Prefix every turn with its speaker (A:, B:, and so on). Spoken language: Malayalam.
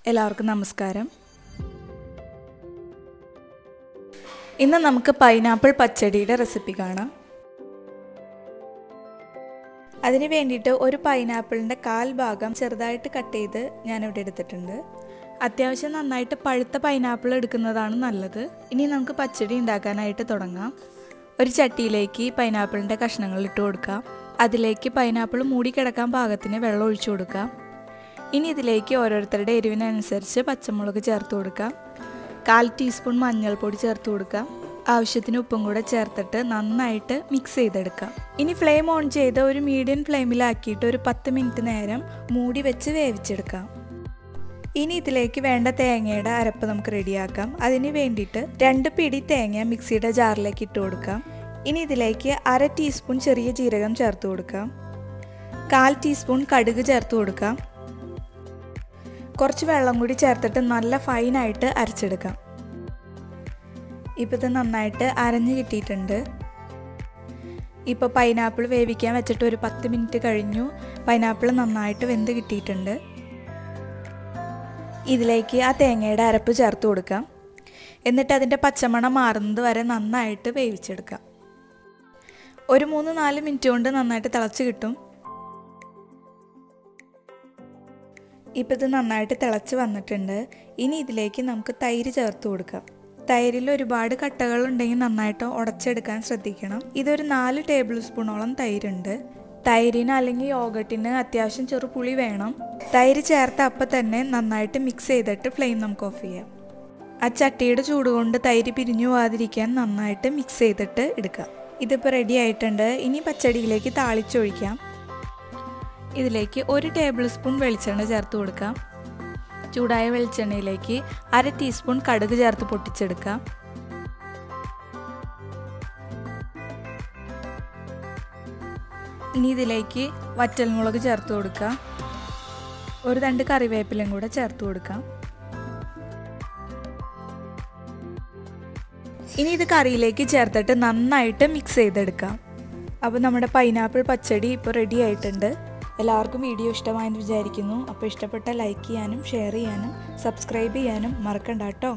A: എല്ലാവർക്കും നമസ്കാരം. ഇന്ന് നമുക്ക് പൈനാപ്പിൾ പച്ചടിയുടെ റെസിപ്പി കാണാം. അതിന് വേണ്ടിയിട്ട് ഒരു പൈനാപ്പിളിൻ്റെ കാൽ ഭാഗം ചെറുതായിട്ട് കട്ട് ചെയ്ത് ഞാനിവിടെ എടുത്തിട്ടുണ്ട്. അത്യാവശ്യം നന്നായിട്ട് പഴുത്ത പൈനാപ്പിൾ എടുക്കുന്നതാണ് നല്ലത്. ഇനി നമുക്ക് പച്ചടി ഉണ്ടാക്കാനായിട്ട് തുടങ്ങാം. ഒരു ചട്ടിയിലേക്ക് പൈനാപ്പിളിൻ്റെ കഷ്ണങ്ങൾ ഇട്ട് കൊടുക്കാം. അതിലേക്ക് പൈനാപ്പിൾ മൂടിക്കിടക്കാൻ പാകത്തിന് വെള്ളം ഒഴിച്ചു കൊടുക്കാം. ഇനി ഇതിലേക്ക് ഓരോരുത്തരുടെ എരിവിനനുസരിച്ച് പച്ചമുളക് ചേർത്ത് കൊടുക്കാം. 1/4 ടീസ്പൂൺ മഞ്ഞൾപ്പൊടി ചേർത്ത് കൊടുക്കാം. ആവശ്യത്തിന് ഉപ്പും കൂടെ ചേർത്തിട്ട് നന്നായിട്ട് മിക്സ് ചെയ്തെടുക്കാം. ഇനി ഫ്ലെയിം ഓൺ ചെയ്ത് ഒരു മീഡിയം ഫ്ലെയിമിലാക്കിയിട്ട് ഒരു 10 മിനിറ്റ് നേരം മൂടി വെച്ച് വേവിച്ചെടുക്കാം. ഇനി ഇതിലേക്ക് വേണ്ട തേങ്ങയുടെ അരപ്പ് നമുക്ക് റെഡിയാക്കാം. അതിന് വേണ്ടിയിട്ട് 2 പിടി തേങ്ങ മിക്സിയുടെ ജാറിലേക്ക് ഇട്ട് കൊടുക്കാം. ഇനി ഇതിലേക്ക് 1/2 ടീസ്പൂൺ ചെറിയ ജീരകം ചേർത്ത് കൊടുക്കാം. 1/4 ടീസ്പൂൺ കടുക് ചേർത്ത് കൊടുക്കാം. കുറച്ച് വെള്ളം കൂടി ചേർത്തിട്ട് നല്ല ഫൈനായിട്ട് അരച്ചെടുക്കാം. ഇപ്പോൾ ഇത് നന്നായിട്ട് അരഞ്ഞ് കിട്ടിയിട്ടുണ്ട്. ഇപ്പോൾ പൈനാപ്പിൾ വേവിക്കാൻ വെച്ചിട്ട് ഒരു 10 മിനിറ്റ് കഴിഞ്ഞു. പൈനാപ്പിൾ നന്നായിട്ട് വെന്ത് കിട്ടിയിട്ടുണ്ട്. ഇതിലേക്ക് ആ തേങ്ങയുടെ അരപ്പ് ചേർത്ത് കൊടുക്കാം. എന്നിട്ട് അതിൻ്റെ പച്ചമണം മാറുന്നത് വരെ നന്നായിട്ട് വേവിച്ചെടുക്കാം. ഒരു 3-4 മിനിറ്റ് കൊണ്ട് നന്നായിട്ട് തിളച്ച് കിട്ടും. ഇപ്പോൾ ഇത് നന്നായിട്ട് തിളച്ച് വന്നിട്ടുണ്ട്. ഇനി ഇതിലേക്ക് നമുക്ക് തൈര് ചേർത്ത് കൊടുക്കാം. തൈരിൽ ഒരുപാട് കട്ടകളുണ്ടെങ്കിൽ നന്നായിട്ട് ഉടച്ചെടുക്കാൻ ശ്രദ്ധിക്കണം. ഇതൊരു 4 ടേബിൾ സ്പൂണോളം തൈരുണ്ട്. തൈരിന് അല്ലെങ്കിൽ യോഗട്ടിന് അത്യാവശ്യം ചെറുപുളി വേണം. തൈര് ചേർത്ത അപ്പം തന്നെ നന്നായിട്ട് മിക്സ് ചെയ്തിട്ട് ഫ്ലെയിം നമുക്ക് ഓഫ് ചെയ്യാം. ആ ചട്ടിയുടെ ചൂട് കൊണ്ട് തൈര് പിരിഞ്ഞു പോകാതിരിക്കാൻ നന്നായിട്ട് മിക്സ് ചെയ്തിട്ട് എടുക്കാം. ഇതിപ്പോൾ റെഡി ആയിട്ടുണ്ട്. ഇനി പച്ചടിയിലേക്ക് താളിച്ചൊഴിക്കാം. ഇതിലേക്ക് 1 ടേബിൾ സ്പൂൺ വെളിച്ചെണ്ണ ചേർത്ത് കൊടുക്കാം. ചൂടായ വെളിച്ചെണ്ണയിലേക്ക് 1/2 ടീസ്പൂൺ കടുക് ചേർത്ത് പൊട്ടിച്ചെടുക്കാം. ഇനി ഇതിലേക്ക് വറ്റൽമുളക് ചേർത്ത് കൊടുക്കാം. ഒരു തണ്ട് കറിവേപ്പിലയും കൂടെ ചേർത്ത് കൊടുക്കാം. ഇനി ഇത് കറിയിലേക്ക് ചേർത്തിട്ട് നന്നായിട്ട് മിക്സ് ചെയ്തെടുക്കാം. അപ്പോൾ നമ്മുടെ പൈനാപ്പിൾ പച്ചടി ഇപ്പോൾ റെഡി ആയിട്ടുണ്ട്. എല്ലാവർക്കും വീഡിയോ ഇഷ്ടമായെന്ന് വിചാരിക്കുന്നു. അപ്പോൾ ഇഷ്ടപ്പെട്ട ലൈക്ക് ചെയ്യാനും ഷെയർ ചെയ്യാനും സബ്സ്ക്രൈബ് ചെയ്യാനും മറക്കണ്ട കേട്ടോ.